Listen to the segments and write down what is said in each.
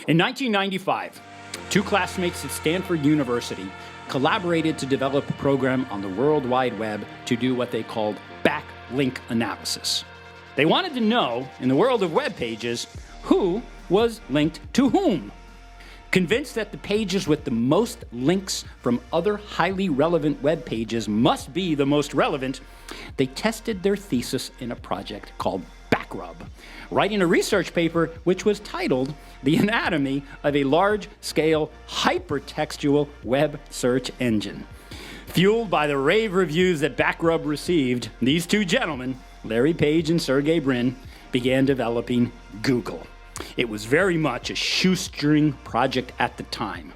In 1995, two classmates at Stanford University collaborated to develop a program on the World Wide Web to do what they called backlink analysis. They wanted to know, in the world of web pages, who was linked to whom. Convinced that the pages with the most links from other highly relevant web pages must be the most relevant, they tested their thesis in a project called Backrub, writing a research paper which was titled The Anatomy of a Large-Scale Hypertextual Web Search Engine. Fueled by the rave reviews that Backrub received, these two gentlemen, Larry Page and Sergey Brin, began developing Google. It was very much a shoestring project at the time.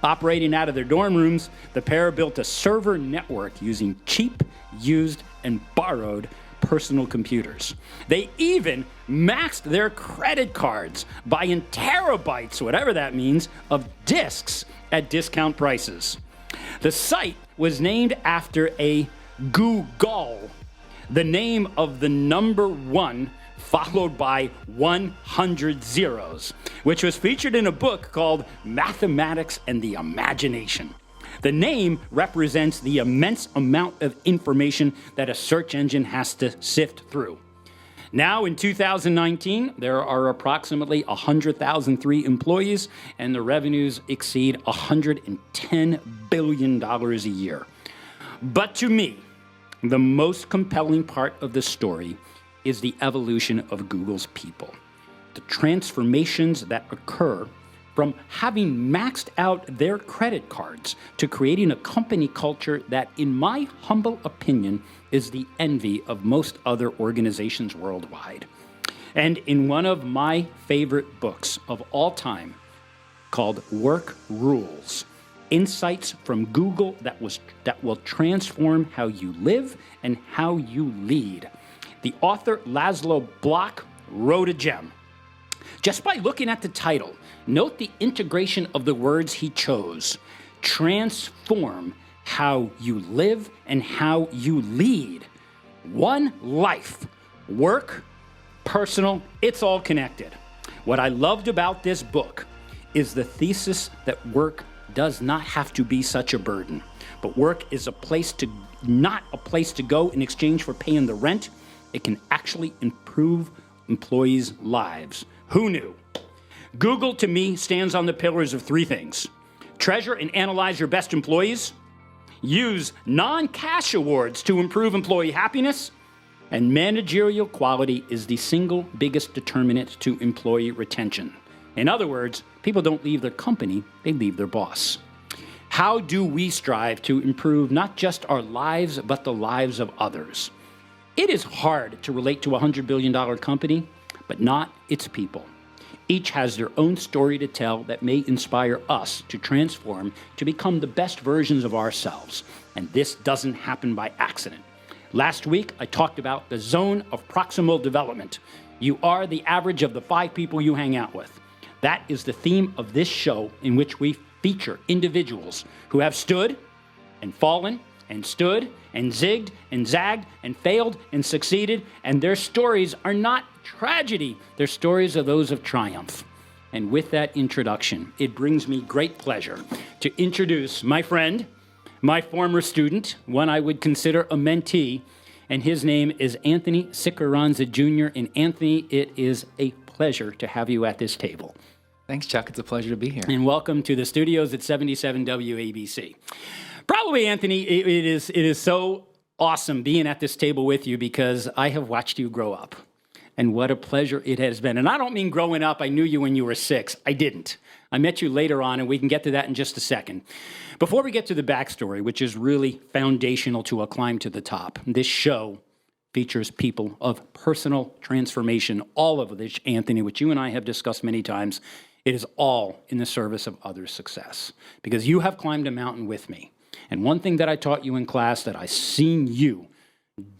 Operating out of their dorm rooms, the pair built a server network using cheap, used, and borrowed personal computers. They even maxed their credit cards, buying terabytes, whatever that means, of disks at discount prices. The site was named after a Google, the name of the number one followed by 100 zeros, which was featured in a book called Mathematics and the Imagination. The name represents the immense amount of information that a search engine has to sift through. Now, in 2019, there are approximately 100,003 employees, and the revenues exceed $110 billion a year. But to me, the most compelling part of the story is the evolution of Google's people. The transformations that occur from having maxed out their credit cards to creating a company culture that, in my humble opinion, is the envy of most other organizations worldwide. And in one of my favorite books of all time, called Work Rules, Insights from Google that will transform how you live and how you lead, the author Laszlo Block wrote a gem. Just by looking at the title, note the integration of the words he chose. Transform how you live and how you lead. One life, work, personal, it's all connected. What I loved about this book is the thesis that work does not have to be such a burden, but work is not a place to go in exchange for paying the rent. It can actually improve employees' lives. Who knew? Google, to me, stands on the pillars of three things. Treasure and analyze your best employees. Use non-cash awards to improve employee happiness. And managerial quality is the single biggest determinant to employee retention. In other words, people don't leave their company, they leave their boss. How do we strive to improve not just our lives, but the lives of others? It is hard to relate to a $100 billion company, but not its people. Each has their own story to tell that may inspire us to transform to become the best versions of ourselves. And this doesn't happen by accident. Last week, I talked about the zone of proximal development. You are the average of the 5 people you hang out with. That is the theme of this show, in which we feature individuals who have stood and fallen and stood and zigged and zagged and failed and succeeded, and their stories are not tragedy. Their stories are those of triumph. And with that introduction, it brings me great pleasure to introduce my friend, my former student, one I would consider a mentee, and his name is Anthony Sicuranza Jr. And Anthony, it is a pleasure to have you at this table. Thanks, Chuck. It's a pleasure to be here. And welcome to the studios at 77 WABC. Probably, Anthony, it is so awesome being at this table with you because I have watched you grow up. And what a pleasure it has been. And I don't mean growing up, I knew you when you were 6. I didn't. I met you later on, and we can get to that in just a second. Before we get to the backstory, which is really foundational to a climb to the top, this show features people of personal transformation, all of which, Anthony, which you and I have discussed many times, it is all in the service of others' success. Because you have climbed a mountain with me. And one thing that I taught you in class that I've seen you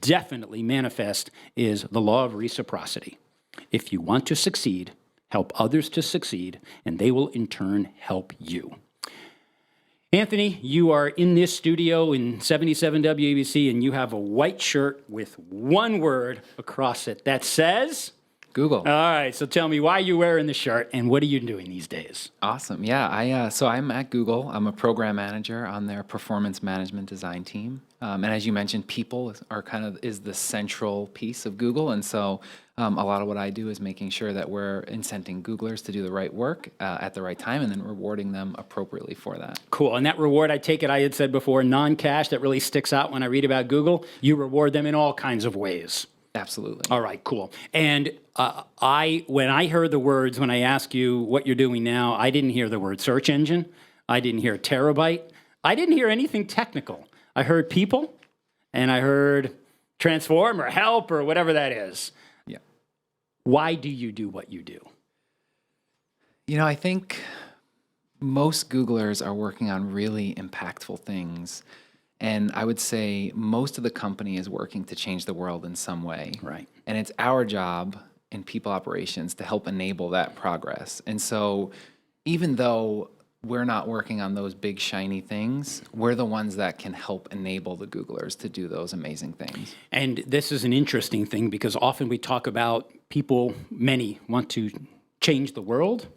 definitely manifest is the law of reciprocity. If you want to succeed, help others to succeed, and they will in turn help you. Anthony, you are in this studio in 77 WABC, and you have a white shirt with one word across it that says Google. All right, so tell me, why are you wearing the shirt, and what are you doing these days? Awesome. Yeah, so I'm at Google. I'm a program manager on their performance management design team. And as you mentioned, people are is the central piece of Google. And so a lot of what I do is making sure that we're incenting Googlers to do the right work at the right time and then rewarding them appropriately for that. Cool. And that reward, I take it, I had said before, non-cash, that really sticks out when I read about Google. You reward them in all kinds of ways. Absolutely. All right, cool. And when I heard the words, when I ask you what you're doing now, I didn't hear the word search engine. I didn't hear terabyte. I didn't hear anything technical. I heard people, and I heard transform or help or whatever that is. Yeah. Why do you do what you do? I think most Googlers are working on really impactful things. And I would say most of the company is working to change the world in some way. Right. And it's our job in people operations to help enable that progress. And so even though we're not working on those big shiny things, we're the ones that can help enable the Googlers to do those amazing things. And this is an interesting thing because often we talk about people, many want to change the world,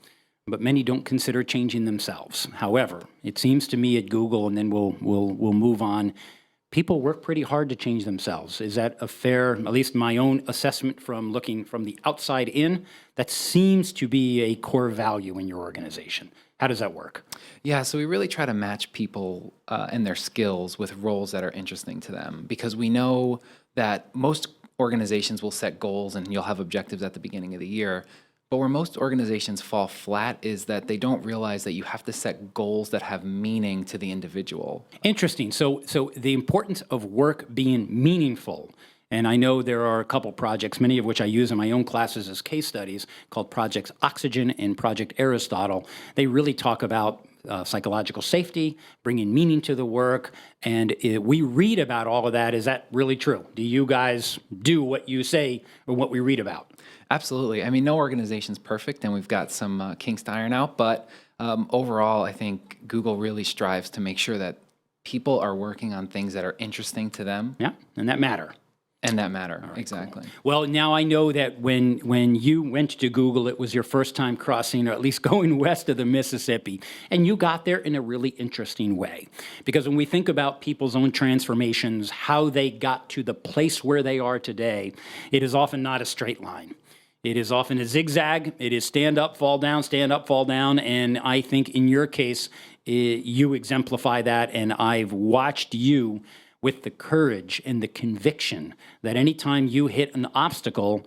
but many don't consider changing themselves. However, it seems to me at Google, and then we'll move on, people work pretty hard to change themselves. Is that a fair, at least my own assessment from looking from the outside in, that seems to be a core value in your organization? How does that work? Yeah, so we really try to match people and their skills with roles that are interesting to them, because we know that most organizations will set goals and you'll have objectives at the beginning of the year. But where most organizations fall flat is that they don't realize that you have to set goals that have meaning to the individual. Interesting. So the importance of work being meaningful. And I know there are a couple projects, many of which I use in my own classes as case studies, called Projects Oxygen and Project Aristotle. They really talk about psychological safety, bringing meaning to the work, and we read about all of that. Is that really true? Do you guys do what you say or what we read about? Absolutely. I mean, no organization's perfect, and we've got some kinks to iron out, but overall, I think Google really strives to make sure that people are working on things that are interesting to them. Yeah, and that matter. And that matter, Right, exactly. Cool. Well, now I know that when you went to Google, it was your first time crossing, or at least going west of the Mississippi, and you got there in a really interesting way. Because when we think about people's own transformations, how they got to the place where they are today, it is often not a straight line. It is often a zigzag. It is stand up, fall down, and I think in your case, you exemplify that, and I've watched you with the courage and the conviction that anytime you hit an obstacle,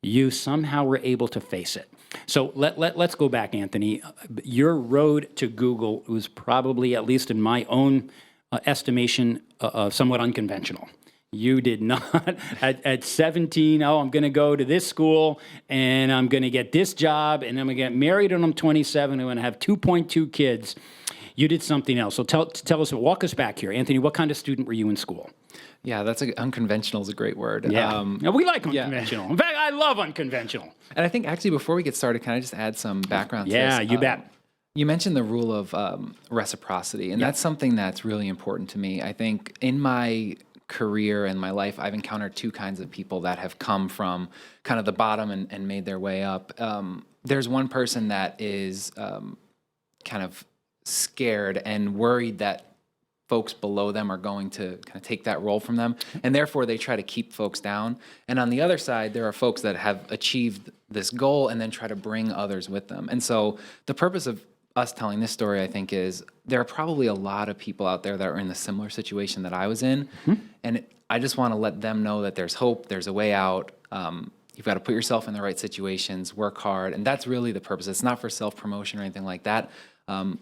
you somehow were able to face it. So let's go back, Anthony. Your road to Google was probably, at least in my own estimation, somewhat unconventional. You did not, at 17, I'm going to go to this school, and I'm going to get this job, and I'm going to get married when I'm 27, and I'm going to have 2.2 kids. You did something else. So tell us, walk us back here. Anthony, what kind of student were you in school? Yeah, unconventional is a great word. Yeah, we like unconventional. Yeah. In fact, I love unconventional. And I think actually before we get started, can I just add some background to this? Yeah, you bet. You mentioned the rule of reciprocity, and that's something that's really important to me. I think in my career and my life, I've encountered two kinds of people that have come from kind of the bottom and made their way up. There's one person that is kind of scared and worried that folks below them are going to kind of take that role from them, and therefore they try to keep folks down. And on the other side, there are folks that have achieved this goal and then try to bring others with them. And so the purpose of us telling this story, I think, is there are probably a lot of people out there that are in the similar situation that I was in, and I just want to let them know that there's hope, there's a way out. You've got to put yourself in the right situations, work hard, and that's really the purpose. It's not for self-promotion or anything like that.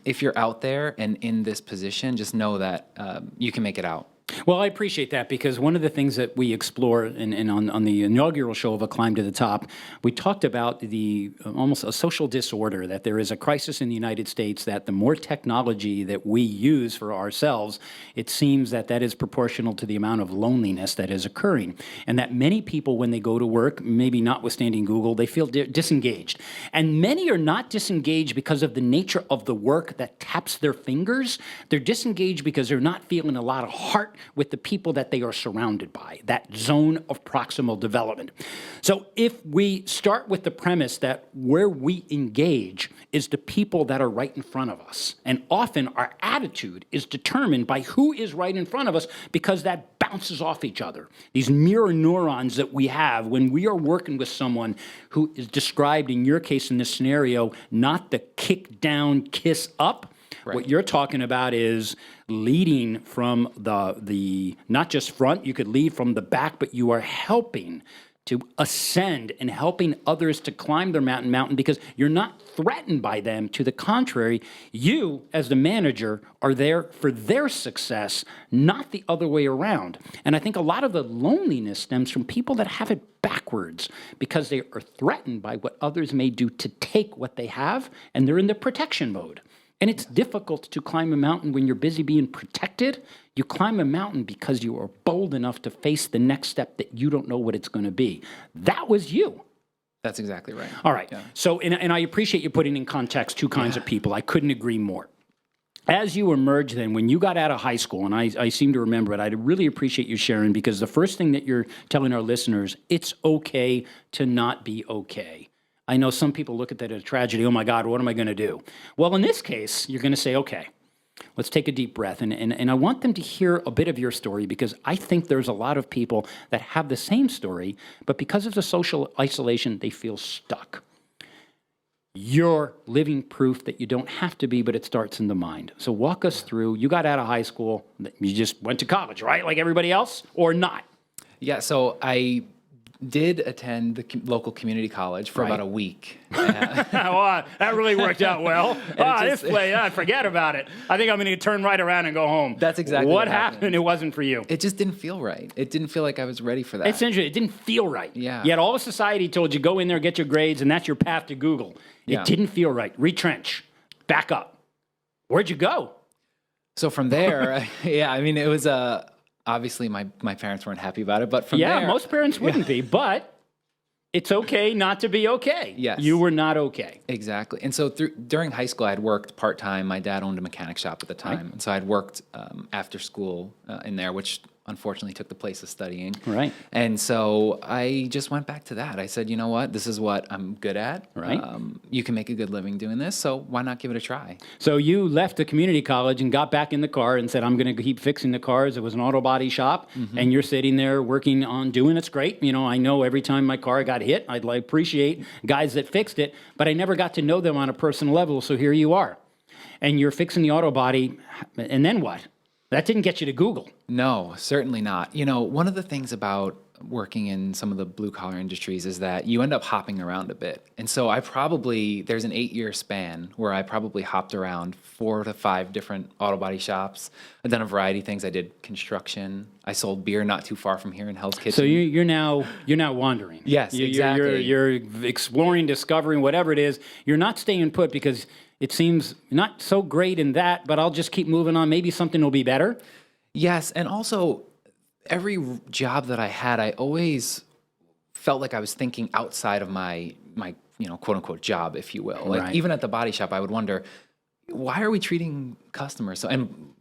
If you're out there and in this position, just know that you can make it out. Well, I appreciate that, because one of the things that we explore and on the inaugural show of A Climb to the Top, we talked about the almost a social disorder, that there is a crisis in the United States, that the more technology that we use for ourselves, it seems that that is proportional to the amount of loneliness that is occurring. And that many people, when they go to work, maybe notwithstanding Google, they feel disengaged. And many are not disengaged because of the nature of the work that taps their fingers. They're disengaged because they're not feeling a lot of heart with the people that they are surrounded by, that zone of proximal development. So if we start with the premise that where we engage is the people that are right in front of us, and often our attitude is determined by who is right in front of us because that bounces off each other. These mirror neurons that we have when we are working with someone who is described, in your case in this scenario, not the kick down, kiss up. Right. What you're talking about is leading from the not just front, you could lead from the back, but you are helping to ascend and helping others to climb their mountain because you're not threatened by them. To the contrary, you, as the manager, are there for their success, not the other way around. And I think a lot of the loneliness stems from people that have it backwards because they are threatened by what others may do to take what they have, and they're in the protection mode. And it's difficult to climb a mountain when you're busy being protected. You climb a mountain because you are bold enough to face the next step that you don't know what it's going to be. That was you. That's exactly right. All right. Yeah. So, and I appreciate you putting in context two kinds of people. I couldn't agree more. As you emerged then, when you got out of high school, and I seem to remember it, I really appreciate you sharing, because the first thing that you're telling our listeners, it's okay to not be okay. I know some people look at that as a tragedy. Oh, my God, what am I going to do? Well, in this case, you're going to say, okay, let's take a deep breath. And I want them to hear a bit of your story, because I think there's a lot of people that have the same story, but because of the social isolation, they feel stuck. You're living proof that you don't have to be, but it starts in the mind. So walk us through. You got out of high school. You just went to college, right? Like everybody else, or not? Yeah, so I did attend the local community college for about a week. Well, that really worked out well. This place, forget about it. I think I'm going to turn right around and go home. That's exactly what happened. It wasn't for you. It just didn't feel right. It didn't feel like I was ready for that. It's interesting. It didn't feel right. Yeah. Yet all of society told you, go in there, get your grades, and that's your path to Google. It didn't feel right. Retrench. Back up. Where'd you go? So from there, it was obviously, my parents weren't happy about it, but from there... Yeah, most parents wouldn't be, but it's okay not to be okay. Yes. You were not okay. Exactly. And so during high school, I had worked part-time. My dad owned a mechanic shop at the time, right. And so I'd worked after school in there, which unfortunately took the place of studying. Right. And so I just went back to that. I said, you know what? This is what I'm good at. Right. You can make a good living doing this, so why not give it a try? So you left the community college and got back in the car and said, I'm going to keep fixing the cars. It was an auto body shop, and you're sitting there working on doing it's great. You know, I know every time my car got hit, I'd appreciate guys that fixed it, but I never got to know them on a personal level, so here you are. And you're fixing the auto body, and then what? That didn't get you to Google. No, certainly not. You know, one of the things about working in some of the blue-collar industries is that you end up hopping around a bit. And so there's an 8-year span where I probably hopped around 4 to 5 different auto body shops. I've done a variety of things. I did construction. I sold beer not too far from here in Hell's Kitchen. So you're now wandering. Yes, exactly. You're exploring, discovering, whatever it is. You're not staying put because it seems not so great in that, but I'll just keep moving on. Maybe something will be better. Yes, and also every job that I had, I always felt like I was thinking outside of my quote unquote job, if you will. Like even at the body shop, I would wonder, why are we treating customers so? And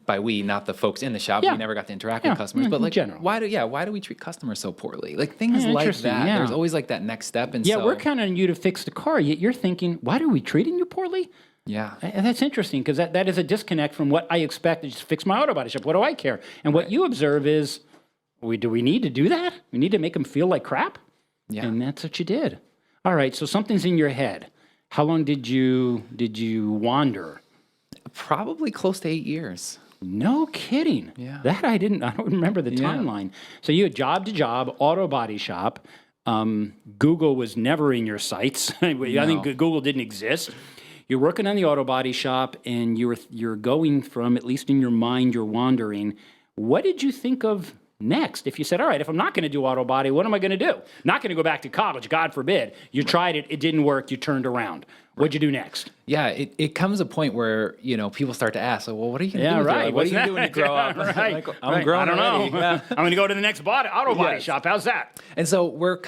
by we, not the folks in the shop. We never got to interact with customers, but like, general. why do we treat customers so poorly? Like things like that. Yeah. There's always like that next step. And we're counting on you to fix the car. Yet you're thinking, why are we treating you poorly? Yeah. And that's interesting, because that is a disconnect from what I expect to just fix my auto body shop. What do I care? And what you observe is, do we need to do that? We need to make them feel like crap? Yeah. And that's what you did. All right, so something's in your head. How long did you wander? Probably close to 8 years. No kidding. Yeah. That I don't remember the timeline. So you had job to job, auto body shop. Google was never in your sights. I think Google didn't exist. You're working on the auto body shop, and you're going from, at least in your mind, you're wandering. What did you think of next? If you said, all right, if I'm not going to do auto body, what am I going to do? Not going to go back to college, God forbid. You tried it, it didn't work, you turned around. What'd you do next? Yeah, it comes a point where, people start to ask, well, what are you going to do with right. What are you going to do when you grow up? Right. I'm grown I don't already. know. Yeah. I'm going to go to the next auto body shop. How's that? And so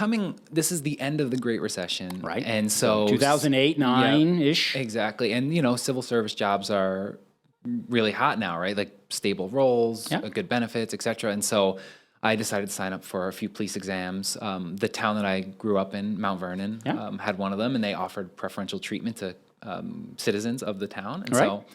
this is the end of the Great Recession. Right. And so 2008, 9-ish. Exactly. And, civil service jobs are really hot now, right? Like stable roles, Yeah. good benefits, et cetera. And so I decided to sign up for a few police exams. The town that I grew up in, Mount Vernon, Yeah. had one of them, and they offered preferential treatment to citizens of the town. And Right. so I'll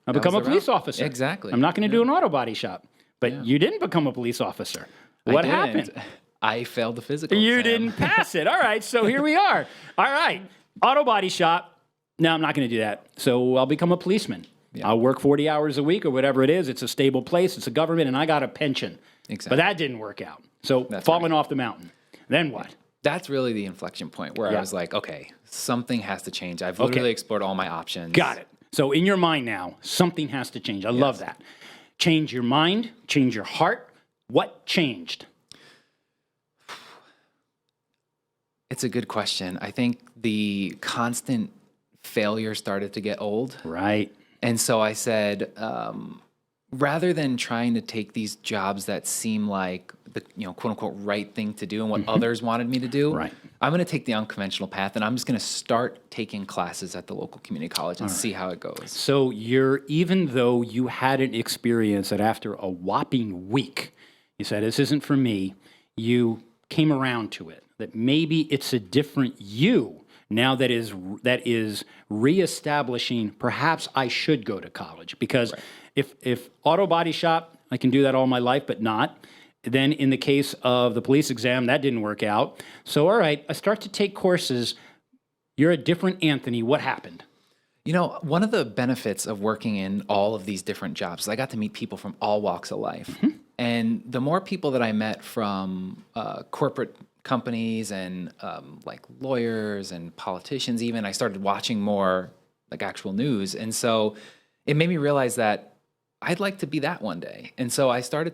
that become was a the police route. officer. Exactly. I'm not going to do an auto body shop. But you didn't become a police officer. What I didn't. happened? I failed the physical You exam. didn't pass it. All right, so here we are. All right, auto body shop. No, I'm not going to do that. So I'll become a policeman. Yeah. I'll work 40 hours a week or whatever it is. It's a stable place. It's a government, and I got a pension. Exactly. But that didn't work out. So falling off the mountain. Then what? That's really the inflection point where I was like, okay, something has to change. I've literally explored all my options. Got it. So in your mind now, something has to change. I love that. Change your mind, change your heart. What changed? It's a good question. I think the constant failure started to get old. Right. And so I said, rather than trying to take these jobs that seem like the quote unquote right thing to do and what others wanted me to do, Right. I'm going to take the unconventional path and I'm just going to start taking classes at the local community college and see how it goes. So even though you had an experience that after a whopping week, you said, this isn't for me, you came around to it, that maybe it's a different you now that is reestablishing, perhaps I should go to college. Because if auto body shop, I can do that all my life, but not. Then in the case of the police exam, that didn't work out. So, all right, I start to take courses. You're a different Anthony. What happened? One of the benefits of working in all of these different jobs is I got to meet people from all walks of life. And the more people that I met from corporate companies and like lawyers and politicians even, I started watching more like actual news. And so it made me realize that I'd like to be that one day. And so I set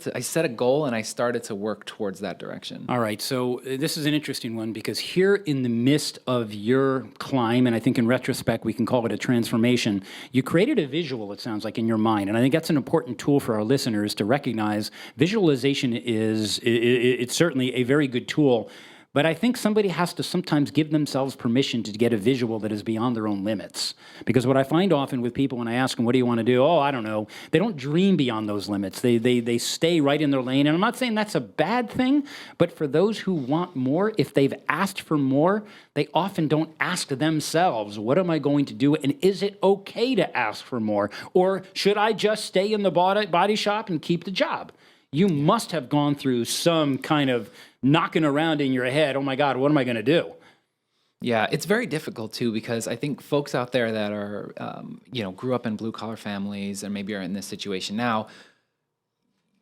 a goal and I started to work towards that direction. All right. So this is an interesting one because here in the midst of your climb, and I think in retrospect we can call it a transformation, you created a visual, it sounds like, in your mind. And I think that's an important tool for our listeners to recognize. Visualization it's certainly a very good tool. But I think somebody has to sometimes give themselves permission to get a visual that is beyond their own limits. Because what I find often with people when I ask them, what do you want to do? Oh, I don't know. They don't dream beyond those limits. They stay right in their lane. And I'm not saying that's a bad thing, but for those who want more, if they've asked for more, they often don't ask themselves, what am I going to do? And is it okay to ask for more? Or should I just stay in the body shop and keep the job? You must have gone through some kind of knocking around in your head, oh my God, what am I going to do? Yeah, it's very difficult too because I think folks out there that are, grew up in blue collar families and maybe are in this situation now,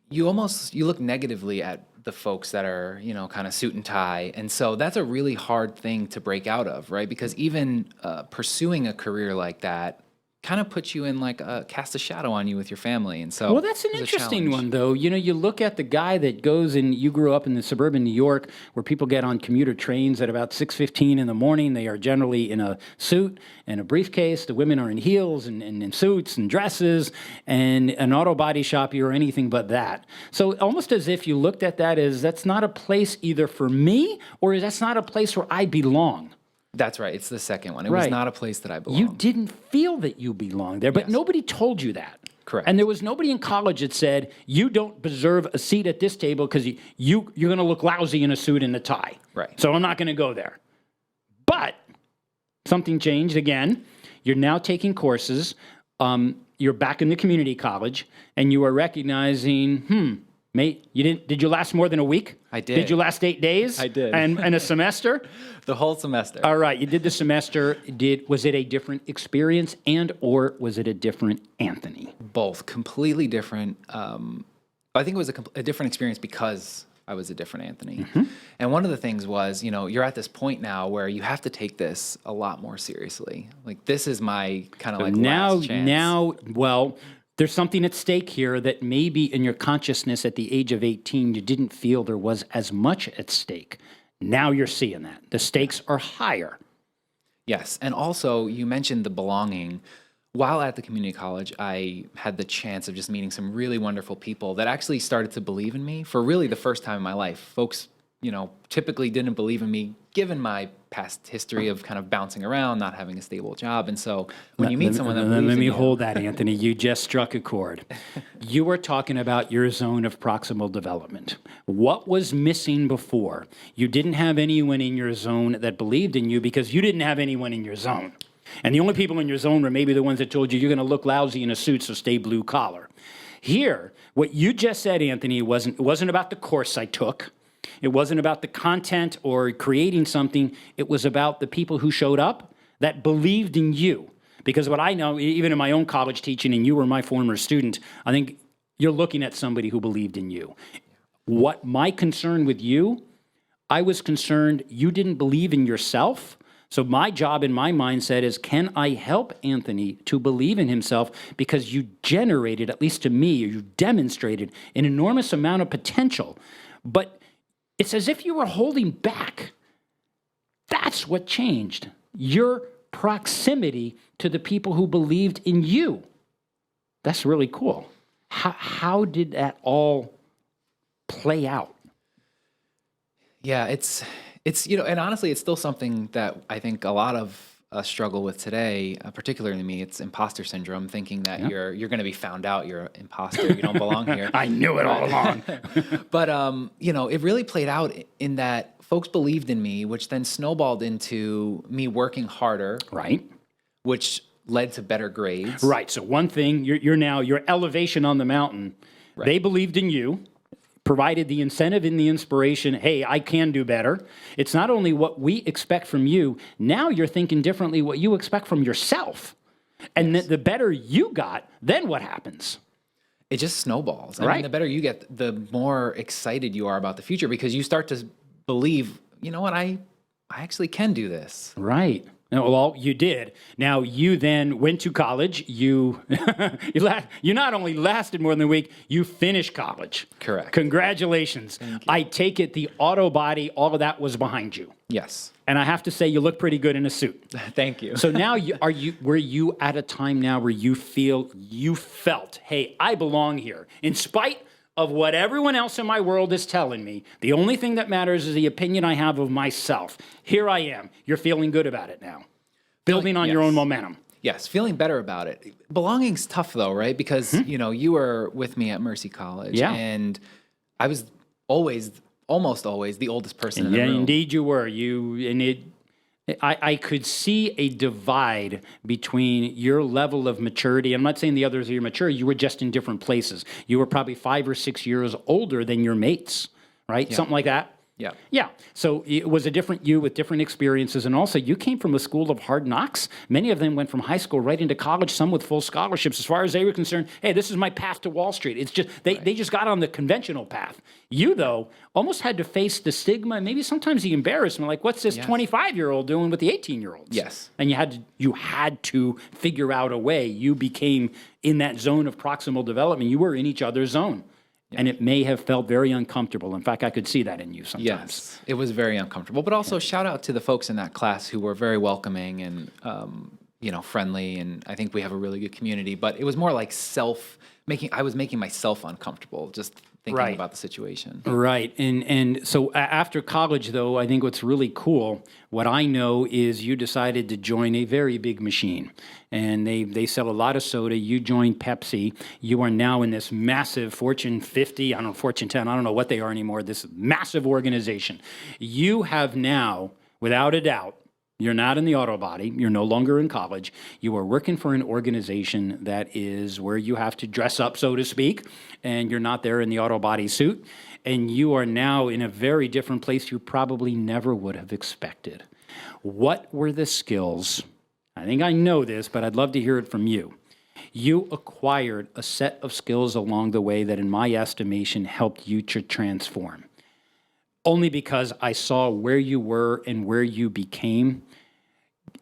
you look negatively at the folks that are, kind of suit and tie. And so that's a really hard thing to break out of, right? Because even pursuing a career like that kind of puts you in cast a shadow on you with your family. And so, well, that's an interesting one, though. You look at the guy that goes and you grew up in the suburban New York where people get on commuter trains at about 6:15 in the morning. They are generally in a suit and a briefcase. The women are in heels and in suits and dresses, and an auto body shop, you're anything but that. So almost as if you looked at that as that's not a place either for me or that's not a place where I belong. That's right. It's the second one. It was not a place that I belonged. You didn't feel that you belonged there, but nobody told you that. Correct. And there was nobody in college that said, you don't deserve a seat at this table because you're going to look lousy in a suit and a tie. Right. So I'm not going to go there. But something changed again. You're now taking courses. You're back in the community college, and you are recognizing, mate, did you last more than a week? I did. Did you last 8 days? I did. And a semester? The whole semester. All right, you did the semester. Was it a different experience or was it a different Anthony? Both. Completely different. I think it was a different experience because I was a different Anthony. And one of the things was, you're at this point now where you have to take this a lot more seriously. Like, this is my kind of last chance. Well, there's something at stake here that maybe in your consciousness at the age of 18, you didn't feel there was as much at stake. Now you're seeing that. The stakes are higher. Yes. And also, you mentioned the belonging. While at the community college, I had the chance of just meeting some really wonderful people that actually started to believe in me for really the first time in my life. Folks, typically didn't believe in me given my past history of kind of bouncing around, not having a stable job. And so when you meet someone that believes let me in you, hold that, Anthony. You just struck a chord. You were talking about your zone of proximal development. What was missing before? You didn't have anyone in your zone that believed in you because you didn't have anyone in your zone. And the only people in your zone were maybe the ones that told you you're going to look lousy in a suit, so stay blue collar. Here, what you just said, Anthony, wasn't about the course I took. It wasn't about the content or creating something. It was about the people who showed up that believed in you. Because what I know, even in my own college teaching, and you were my former student, I think you're looking at somebody who believed in you. What my concern with you, I was concerned you didn't believe in yourself. So my job in my mindset is, can I help Anthony to believe in himself? Because you generated, at least to me, you demonstrated an enormous amount of potential. But it's as if you were holding back. That's what changed. Your proximity to the people who believed in you. That's really cool. How did that all play out? Yeah, it's and honestly, it's still something that I think a lot of us struggle with today, particularly me. It's imposter syndrome, thinking that you're going to be found out, you're an imposter, you don't belong here. I knew it all along. But it really played out in that folks believed in me, which then snowballed into me working harder, Right. which led to better grades. Right. So one thing, your elevation on the mountain, Right. They believed in you, provided the incentive and the inspiration, hey, I can do better. It's not only what we expect from you, now you're thinking differently what you expect from yourself. And the better you got, then what happens? It just snowballs. I Right. mean, the better you get, the more excited you are about the future because you start to believe, you know what, I actually can do this. Right. Well, you did. Now, you then went to college. You not only lasted more than a week, you finished college. Correct. Congratulations. I take it the auto body, all of that was behind you. Yes. And I have to say, you look pretty good in a suit. Thank you. So now, were you at a time now where you felt, hey, I belong here, in spite of what everyone else in my world is telling me? The only thing that matters is the opinion I have of myself. Here I am. You're feeling good about it now, building on your own momentum. Yes, feeling better about it. Belonging's tough though, right? Because you were with me at Mercy College, and I was almost always the oldest person in the room. Yeah, indeed you were. I could see a divide between your level of maturity. I'm not saying the others are mature. You were just in different places. You were probably 5 or 6 years older than your mates, right? Yeah. Something like that. Yeah. Yeah. So it was a different you with different experiences. And also, you came from a school of hard knocks. Many of them went from high school right into college, some with full scholarships. As far as they were concerned, hey, this is my path to Wall Street. It's just, they just got on the conventional path. You, though, almost had to face the stigma and maybe sometimes the embarrassment. Like, what's this 25-year-old doing with the 18-year-olds? Yes. And you had to figure out a way. You became in that zone of proximal development. You were in each other's zone. And it may have felt very uncomfortable. In fact, I could see that in you sometimes. Yes, it was very uncomfortable. But also, shout out to the folks in that class who were very welcoming and friendly. And I think we have a really good community. But it was more like I was making myself uncomfortable just thinking about the situation. Right. And so after college, though, I think what's really cool, what I know is you decided to join a very big machine. And they sell a lot of soda. You joined Pepsi. You are now in this massive Fortune 50, I don't know, Fortune 10, I don't know what they are anymore, this massive organization. You have now, without a doubt, you're not in the auto body. You're no longer in college. You are working for an organization that is where you have to dress up, so to speak, and you're not there in the auto body suit. And you are now in a very different place you probably never would have expected. What were the skills? I think I know this, but I'd love to hear it from you. You acquired a set of skills along the way that, in my estimation, helped you to transform. Only because I saw where you were and where you became.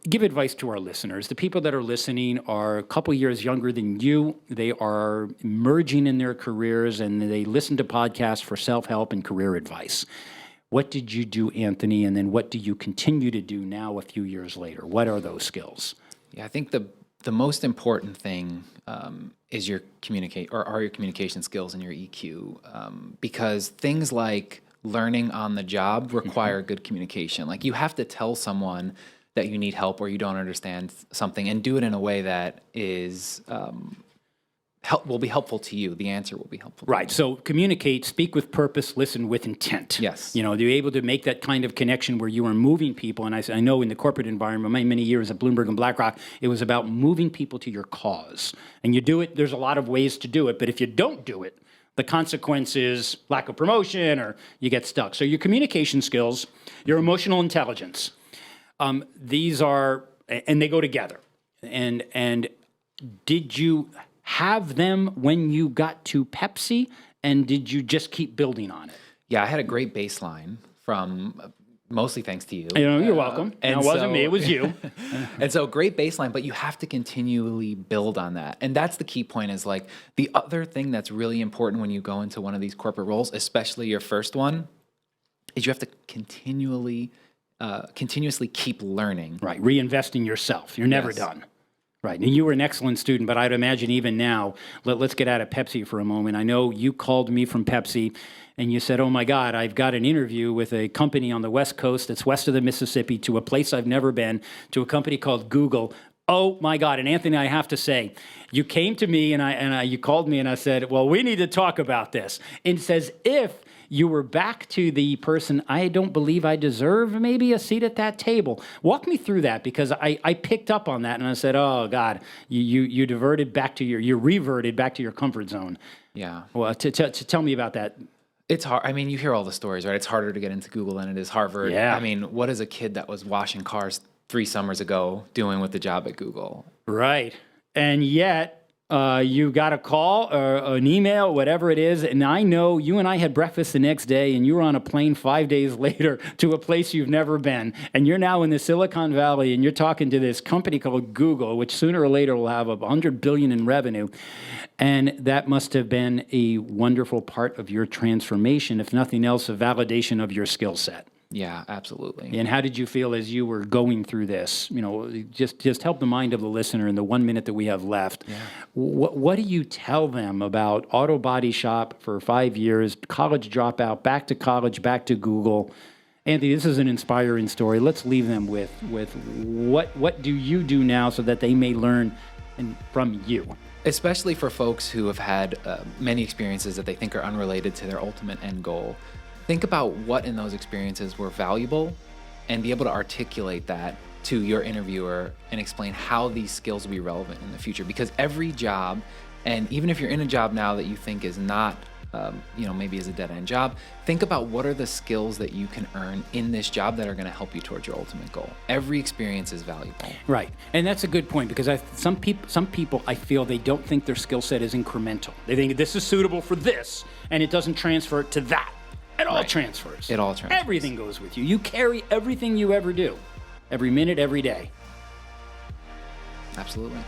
Give advice to our listeners. The people that are listening are a couple years younger than you. They are emerging in their careers, and they listen to podcasts for self-help and career advice. What did you do, Anthony, and then what do you continue to do now a few years later? What are those skills? Yeah, I think the most important thing is your communication skills and your EQ, because things like learning on the job require good communication. Like, you have to tell someone that you need help or you don't understand something, and do it in a way that is will be helpful to you. The answer will be helpful. Right. So communicate, speak with purpose, listen with intent. Yes. You know, you're able to make that kind of connection where you are moving people. And I know in the corporate environment, many years at Bloomberg and BlackRock, it was about moving people to your cause. And you do it, there's a lot of ways to do it. But if you don't do it, the consequence is lack of promotion or you get stuck. So your communication skills, your emotional intelligence, these are, and they go together. And did you have them when you got to Pepsi, and did you just keep building on it? Yeah, I had a great baseline from mostly thanks to you. You're welcome. And it wasn't me, it was you. And so great baseline, but you have to continually build on that. And that's the key point, is like the other thing that's really important when you go into one of these corporate roles, especially your first one, is you have to continuously keep learning. Right, reinvest in yourself. You're never done. Right, and you were an excellent student, but I'd imagine even now, let's get out of Pepsi for a moment. I know you called me from Pepsi, and you said, oh my God, I've got an interview with a company on the West Coast that's west of the Mississippi, to a place I've never been, to a company called Google. Oh my God, and Anthony, I have to say, you came to me and you called me and I said, well, we need to talk about this. And it says, if you were back to the person, I don't believe I deserve maybe a seat at that table. Walk me through that, because I picked up on that and I said, oh God, you reverted back to your comfort zone. Yeah. Well, to tell me about that. It's hard. I mean, you hear all the stories, right? It's harder to get into Google than it is Harvard. Yeah. I mean, what is a kid that was washing cars 3 summers ago doing with the job at Google? Right. And yet, you got a call or an email, whatever it is, and I know you and I had breakfast the next day, and you were on a plane 5 days later to a place you've never been, and you're now in the Silicon Valley, and you're talking to this company called Google, which sooner or later will have $100 billion in revenue, and that must have been a wonderful part of your transformation, if nothing else, a validation of your skill set. Yeah, absolutely. And how did you feel as you were going through this? You know, just help the mind of the listener in the 1 minute that we have left. Yeah. What do you tell them about auto body shop for 5 years, college dropout, back to college, back to Google? Anthony, this is an inspiring story. Let's leave them with what do you do now so that they may learn from you? Especially for folks who have had many experiences that they think are unrelated to their ultimate end goal. Think about what in those experiences were valuable, and be able to articulate that to your interviewer and explain how these skills will be relevant in the future. Because every job, and even if you're in a job now that you think is not, maybe is a dead-end job, think about what are the skills that you can earn in this job that are going to help you towards your ultimate goal. Every experience is valuable. Right, and that's a good point, because some people, I feel they don't think their skill set is incremental. They think this is suitable for this, and it doesn't transfer to that. It all transfers. It all transfers. Everything goes with you. You carry everything you ever do, every minute, every day. Absolutely.